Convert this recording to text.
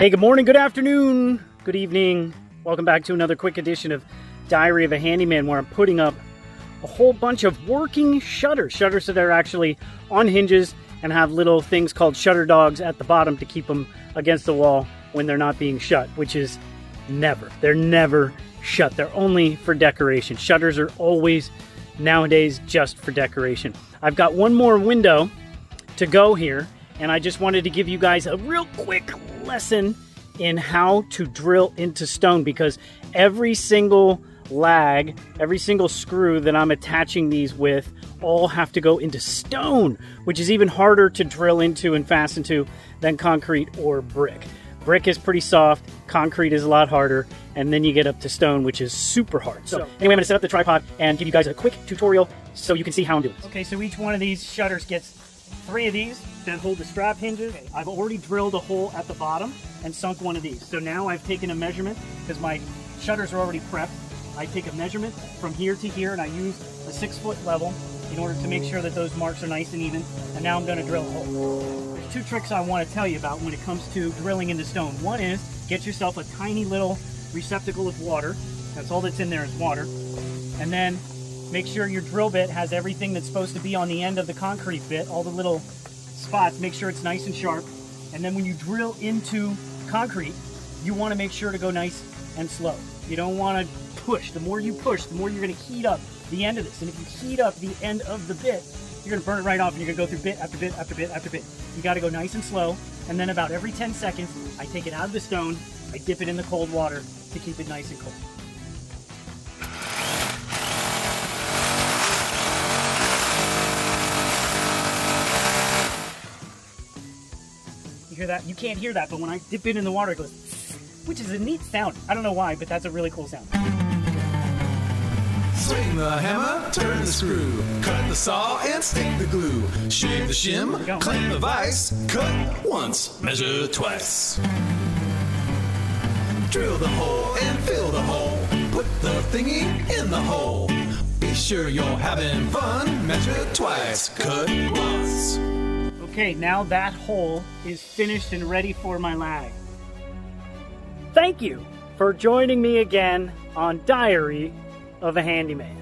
Hey, good morning, good afternoon, good evening. Welcome back to another quick edition of Diary of a Handyman, where I'm putting up a whole bunch of working shutters that are actually on hinges and have little things called shutter dogs at the bottom to keep them against the wall when they're not being shut, which is they're never shut. They're only for decoration. Shutters are always nowadays just for decoration. I've got one more window to go here, and I just wanted to give you guys a real quick lesson in how to drill into stone, because every single lag, every single screw that I'm attaching these with all have to go into stone, which is even harder to drill into and fasten to than concrete or brick. Brick is pretty soft, concrete is a lot harder, and then you get up to stone, which is super hard. So anyway, I'm going to set up the tripod and give you guys a quick tutorial so you can see how I'm doing this. Okay, so each one of these shutters gets 3 of these that hold the strap hinges. I've already drilled a hole at the bottom and sunk one of these. So now I've taken a measurement, because my shutters are already prepped. I take a measurement from here to here, and I use a 6-foot level in order to make sure that those marks are nice and even. And now I'm going to drill a hole. There's 2 tricks I want to tell you about when it comes to drilling into stone. One is get yourself a tiny little receptacle of water. That's all that's in there is water. And then make sure your drill bit has everything that's supposed to be on the end of the concrete bit, all the little spots. Make sure it's nice and sharp. And then when you drill into concrete, you want to make sure to go nice and slow. You don't want to push. The more you push, the more you're going to heat up the end of this. And if you heat up the end of the bit, you're going to burn it right off, and you're going to go through bit after bit after bit after bit. You got to go nice and slow. And then about every 10 seconds, I take it out of the stone, I dip it in the cold water to keep it nice and cold. You hear that? You can't hear that, but when I dip it in the water, it goes, which is a neat sound. I don't know why, but that's a really cool sound. Swing the hammer, turn the screw, cut the saw and stick the glue, shave the shim, clean the vise, cut once, measure twice. Drill the hole and fill the hole, put the thingy in the hole. Be sure you're having fun, measure twice, cut once. Okay, now that hole is finished and ready for my lag. Thank you for joining me again on Diary of a Handyman.